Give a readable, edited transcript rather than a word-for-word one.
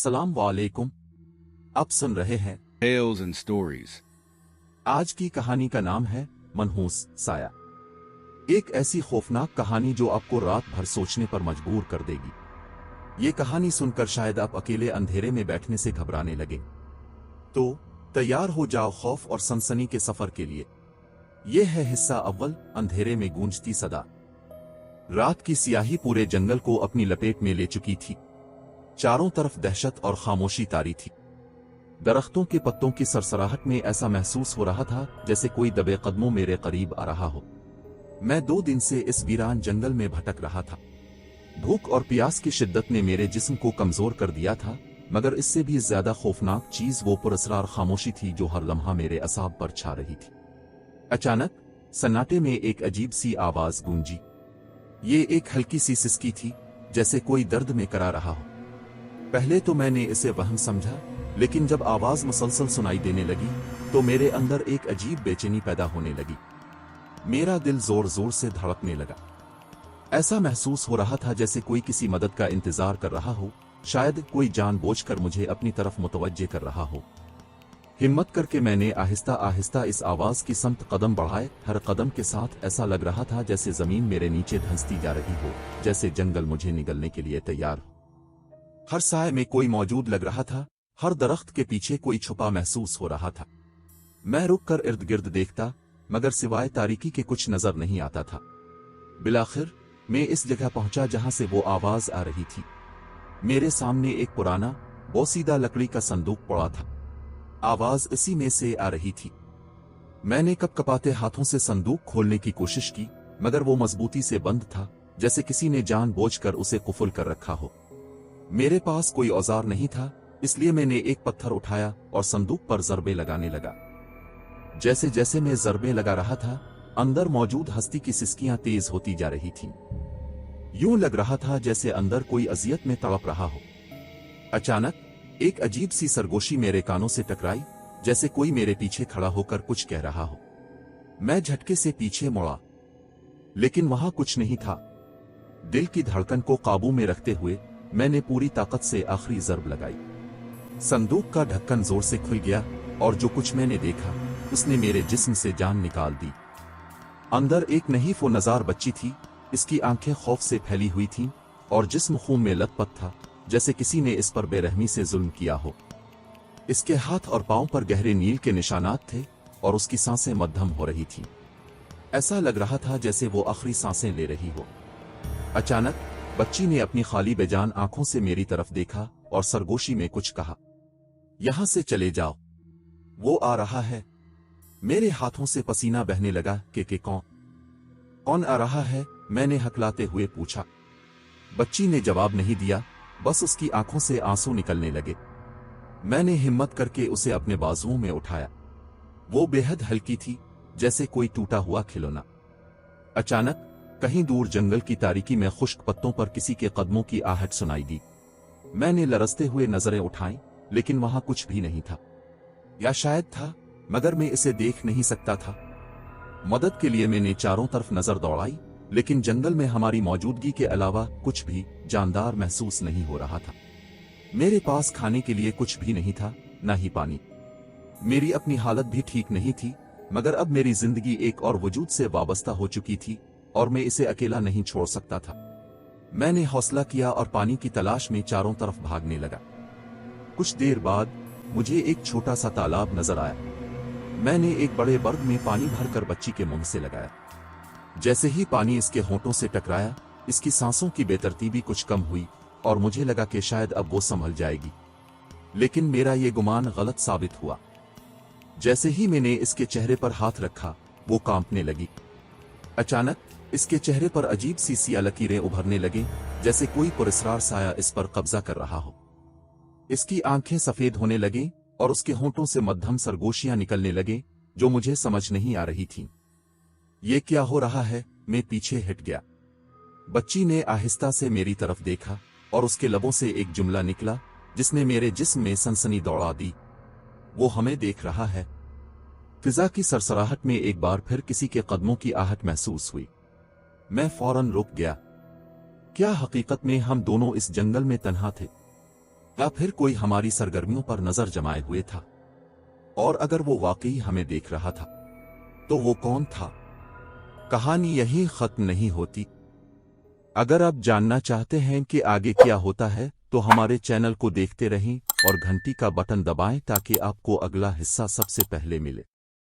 अस्सलाम वालेकुम। आप सुन रहे हैं Tales and Stories. आज की कहानी का नाम है मनहूस साया। एक ऐसी खौफनाक कहानी जो आपको रात भर सोचने पर मजबूर कर देगी। ये कहानी सुनकर शायद आप अकेले अंधेरे में बैठने से घबराने लगे। तो तैयार हो जाओ खौफ और सनसनी के सफर के लिए। यह है हिस्सा अव्वल, अंधेरे में गूंजती सदा। रात की सियाही पूरे जंगल को अपनी लपेट में ले चुकी थी। चारों तरफ दहशत और खामोशी तारी थी। दरख्तों के पत्तों की सरसराहट में ऐसा महसूस हो रहा था जैसे कोई दबे कदमों मेरे करीब आ रहा हो। मैं 2 दिन से इस वीरान जंगल में भटक रहा था। भूख और प्यास की शिद्दत ने मेरे जिस्म को कमजोर कर दिया था, मगर इससे भी ज्यादा खौफनाक चीज वो पुरस्रार खामोशी थी जो हर लम्हा मेरे असाब पर छा रही थी। अचानक सन्नाटे में एक अजीब सी आवाज गूंजी। ये एक हल्की सी सिसकी थी, जैसे कोई दर्द में करा रहा हो। पहले तो मैंने इसे वहम समझा, लेकिन जब आवाज मुसलसल सुनाई देने लगी तो मेरे अंदर एक अजीब बेचैनी पैदा होने लगी। मेरा दिल जोर जोर से धड़कने लगा। ऐसा महसूस हो रहा था जैसे कोई किसी मदद का इंतजार कर रहा हो, शायद कोई जानबूझकर मुझे अपनी तरफ मुतवज्जे कर रहा हो। हिम्मत करके मैंने आहिस्ता आहिस्ता इस आवाज की समत कदम बढ़ाए। हर कदम के साथ ऐसा लग रहा था जैसे जमीन मेरे नीचे धंसती जा रही हो, जैसे जंगल मुझे निगलने के लिए तैयार हो। हर साए में कोई मौजूद लग रहा था, हर दरख्त के पीछे कोई छुपा महसूस हो रहा था। मैं रुककर इर्द गिर्द देखता, मगर सिवाय तारीकी के कुछ नजर नहीं आता था। बिलाखिर मैं इस जगह पहुंचा जहां से वो आवाज आ रही थी। मेरे सामने एक पुराना बोसीदा लकड़ी का संदूक पड़ा था। आवाज इसी में से आ रही थी। मैंने कपकपाते हाथों से संदूक खोलने की कोशिश की, मगर वो मजबूती से बंद था, जैसे किसी ने जानबूझकर उसे कुफल कर रखा हो। मेरे पास कोई औजार नहीं था, इसलिए मैंने एक पत्थर उठाया और संदूक पर ज़रबे लगाने लगा। जैसे जैसे मैं ज़रबे लगा रहा था, अंदर मौजूद हस्ती की सिसकियां तेज होती जा रही थीं। यूं लग रहा था जैसे अंदर कोई अजियत में तड़प रहा हो। अचानक एक अजीब सी सरगोशी मेरे कानों से टकराई, जैसे कोई मेरे पीछे खड़ा होकर कुछ कह रहा हो। मैं झटके से पीछे मुड़ा, लेकिन वहां कुछ नहीं था। दिल की धड़कन को काबू में रखते हुए मैंने पूरी ताकत से आखिरी ज़रब लगाई। संदूक का ढक्कन जोर से खुल गया और जो कुछ मैंने देखा उसने मेरे जिस्म से जान निकाल दी। अंदर एक नहीफ व नज़ार बच्ची थी। इसकी आंखें खौफ से फैली हुई थीं और जिस्म खून में लथपथ था, जैसे किसी ने इस पर बेरहमी से जुल्म किया हो। इसके हाथ और पांव पर गहरे नील के निशानात थे और उसकी सांसें मध्यम हो रही थीं। ऐसा लग रहा था जैसे वो आखिरी सांसें ले रही हो। अचानक बच्ची ने अपनी खाली बेजान आंखों से मेरी तरफ देखा और सरगोशी में कुछ कहा। यहां से चले जाओ, वो आ रहा है। मेरे हाथों से पसीना बहने लगा कि कौन आ रहा है? मैंने हकलाते हुए पूछा। बच्ची ने जवाब नहीं दिया, बस उसकी आंखों से आंसू निकलने लगे। मैंने हिम्मत करके उसे अपने बाजुओं में उठाया। वो बेहद हल्की थी, जैसे कोई टूटा हुआ खिलौना। अचानक कहीं दूर जंगल की तारीकी में खुश्क पत्तों पर किसी के कदमों की आहट सुनाई दी। मैंने लरजते हुए नजरें उठाईं, लेकिन वहां कुछ भी नहीं था। या शायद था, मगर मैं इसे देख नहीं सकता था। मदद के लिए मैंने चारों तरफ नजर दौड़ाई, लेकिन जंगल में हमारी मौजूदगी के अलावा कुछ भी जानदार महसूस नहीं हो रहा था। मेरे पास खाने के लिए कुछ भी नहीं था, ना ही पानी। मेरी अपनी हालत भी ठीक नहीं थी, मगर अब मेरी जिंदगी एक और वजूद से वाबस्ता हो चुकी थी और मैं इसे अकेला नहीं छोड़ सकता था। मैंने हौसला किया और पानी की तलाश में चारों तरफ भागने लगा। कुछ देर बाद मुझे एक छोटा सा तालाब नजर आया। मैंने एक बड़े बर्ग में पानी भरकर बच्ची के मुंह से लगाया। जैसे ही पानी इसके होंठों से टकराया, इसकी सांसों की बेतरतीबी कुछ कम हुई और मुझे लगा कि शायद अब वो संभल जाएगी। लेकिन मेरा ये गुमान गलत साबित हुआ। जैसे ही मैंने इसके चेहरे पर हाथ रखा, वो कांपने लगी। अचानक इसके चेहरे पर अजीब सी सियाह लकीरें उभरने लगे, जैसे कोई पुरस्रार साया इस पर कब्जा कर रहा हो। इसकी आंखें सफेद होने लगीं और उसके होंठों से मध्यम सरगोशियां निकलने लगे, जो मुझे समझ नहीं आ रही थीं। ये क्या हो रहा है? मैं पीछे हट गया। बच्ची ने आहिस्ता से मेरी तरफ देखा और उसके लबों से एक जुमला निकला जिसने मेरे जिस्म में सनसनी दौड़ा दी। वो हमें देख रहा है। फिजा की सरसराहट में एक बार फिर किसी के कदमों की आहट महसूस हुई। मैं फौरन रुक गया। क्या हकीकत में हम दोनों इस जंगल में तन्हा थे? या फिर कोई हमारी सरगर्मियों पर नजर जमाए हुए था। और अगर वो वाकई हमें देख रहा था तो वो कौन था? कहानी यही खत्म नहीं होती। अगर आप जानना चाहते हैं कि आगे क्या होता है तो हमारे चैनल को देखते रहें और घंटी का बटन दबाएं ताकि आपको अगला हिस्सा सबसे पहले मिले।